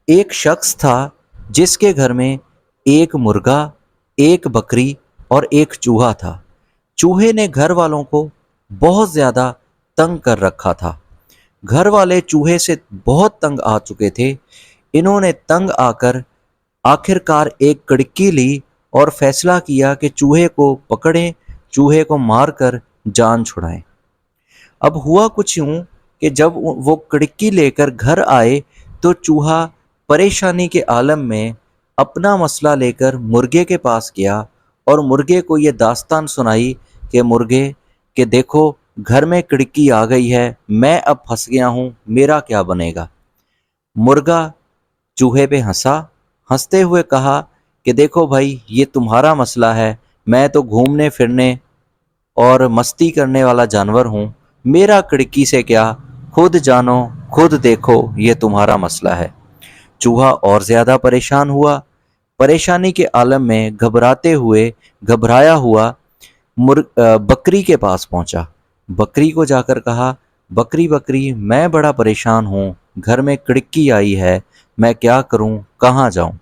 ایک شخص تھا جس کے گھر میں ایک مرغا، ایک بکری اور ایک چوہا تھا۔ چوہے نے گھر والوں کو بہت زیادہ تنگ کر رکھا تھا۔ گھر والے چوہے سے بہت تنگ آ چکے تھے۔ انہوں نے تنگ آ کر آخر کار ایک کڑکی لی اور فیصلہ کیا کہ چوہے کو پکڑیں، چوہے کو مار کر جان چھڑائیں۔ اب ہوا کچھ یوں کہ جب وہ کڑکی لے کر گھر آئے تو چوہا پریشانی کے عالم میں اپنا مسئلہ لے کر مرغے کے پاس گیا اور مرغے کو یہ داستان سنائی کہ مرغے کہ دیکھو گھر میں کڑکی آ گئی ہے، میں اب پھنس گیا ہوں، میرا کیا بنے گا؟ مرغا چوہے پہ ہنسا، ہنستے ہوئے کہا کہ دیکھو بھائی، یہ تمہارا مسئلہ ہے، میں تو گھومنے پھرنے اور مستی کرنے والا جانور ہوں، میرا کڑکی سے کیا، خود جانو خود دیکھو، یہ تمہارا مسئلہ ہے۔ چوہا اور زیادہ پریشان ہوا۔ پریشانی کے عالم میں گھبرایا ہوا بکری کے پاس پہنچا۔ بکری کو جا کر کہا، بکری بکری میں بڑا پریشان ہوں، گھر میں کڑکی آئی ہے، میں کیا کروں، کہاں جاؤں؟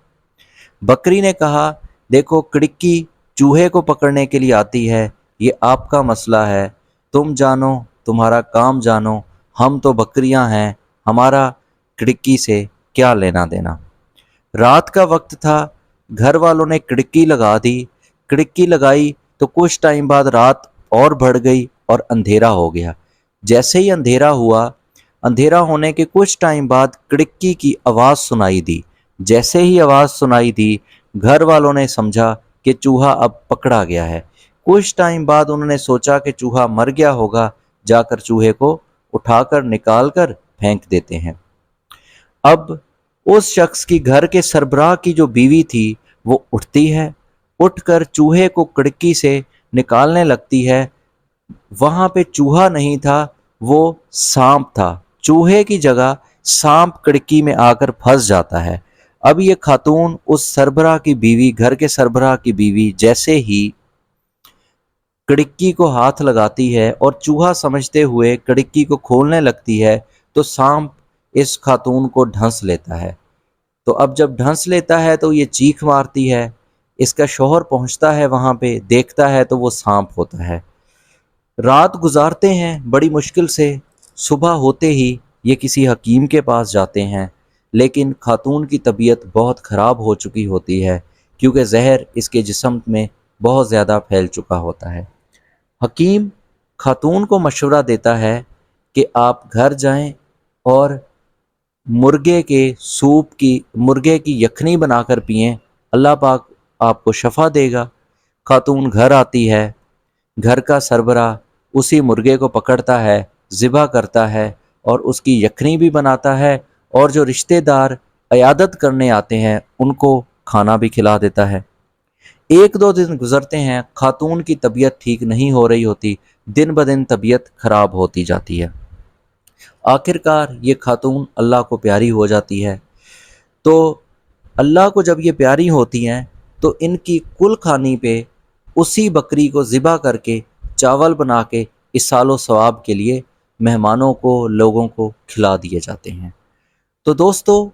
بکری نے کہا، دیکھو کڑکی چوہے کو پکڑنے کے لیے آتی ہے، یہ آپ کا مسئلہ ہے، تم جانو، تمہارا کام جانو، ہم تو بکریاں ہیں، ہمارا کڑکی سے کیا لینا دینا۔ رات کا وقت تھا، گھر والوں نے کڑکی لگا دی۔ کڑکی لگائی تو کچھ ٹائم بعد رات اور بڑھ گئی اور اندھیرا ہو گیا۔ جیسے ہی اندھیرا ہوا، اندھیرا ہونے کے کچھ ٹائم بعد کڑکی کی آواز سنائی دی۔ جیسے ہی آواز سنائی دی، گھر والوں نے سمجھا کہ چوہا اب پکڑا گیا ہے۔ کچھ ٹائم بعد انہوں نے سوچا کہ چوہا مر گیا ہوگا، جا کر چوہے کو اٹھا کر نکال کر پھینک دیتے ہیں۔ اب اس شخص کی گھر کے سربراہ کی جو بیوی تھی وہ اٹھتی ہے، اٹھ کر چوہے کو کڑکی سے نکالنے لگتی ہے۔ وہاں پہ چوہا نہیں تھا، وہ سانپ تھا۔ چوہے کی جگہ سانپ کڑکی میں آ کر پھنس جاتا ہے۔ اب یہ خاتون اس سربراہ کی بیوی، گھر کے سربراہ کی بیوی جیسے ہی کڑکی کو ہاتھ لگاتی ہے اور چوہا سمجھتے ہوئے کڑکی کو کھولنے لگتی ہے تو سانپ اس خاتون کو ڈھنس لیتا ہے۔ تو اب جب ڈھنس لیتا ہے تو یہ چیخ مارتی ہے۔ اس کا شوہر پہنچتا ہے وہاں پہ، دیکھتا ہے تو وہ سانپ ہوتا ہے۔ رات گزارتے ہیں بڑی مشکل سے۔ صبح ہوتے ہی یہ کسی حکیم کے پاس جاتے ہیں، لیکن خاتون کی طبیعت بہت خراب ہو چکی ہوتی ہے کیونکہ زہر اس کے جسم میں بہت زیادہ پھیل چکا ہوتا ہے۔ حکیم خاتون کو مشورہ دیتا ہے کہ آپ گھر جائیں اور مرغے کی یخنی بنا کر پئیں، اللہ پاک آپ کو شفا دے گا۔ خاتون گھر آتی ہے، گھر کا سربراہ اسی مرغے کو پکڑتا ہے، ذبح کرتا ہے اور اس کی یخنی بھی بناتا ہے، اور جو رشتہ دار عیادت کرنے آتے ہیں ان کو کھانا بھی کھلا دیتا ہے۔ ایک دو دن گزرتے ہیں، خاتون کی طبیعت ٹھیک نہیں ہو رہی ہوتی، دن بدن طبیعت خراب ہوتی جاتی ہے۔ آخر کار یہ خاتون اللہ کو پیاری ہو جاتی ہے۔ تو اللہ کو جب یہ پیاری ہوتی ہیں تو ان کی کل خانی پہ اسی بکری کو ذبح کر کے چاول بنا کے اصال و ثواب کے لیے مہمانوں کو، لوگوں کو کھلا دیے جاتے ہیں۔ تو دوستو،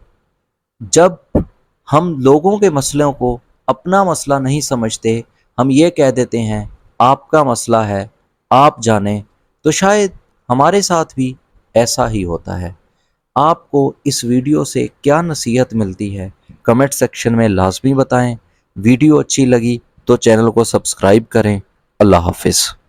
جب ہم لوگوں کے مسئلوں کو اپنا مسئلہ نہیں سمجھتے، ہم یہ کہہ دیتے ہیں آپ کا مسئلہ ہے، آپ جانیں، تو شاید ہمارے ساتھ بھی ایسا ہی ہوتا ہے۔ آپ کو اس ویڈیو سے کیا نصیحت ملتی ہے کمنٹ سیکشن میں لازمی بتائیں۔ ویڈیو اچھی لگی تو چینل کو سبسکرائب کریں۔ اللہ حافظ۔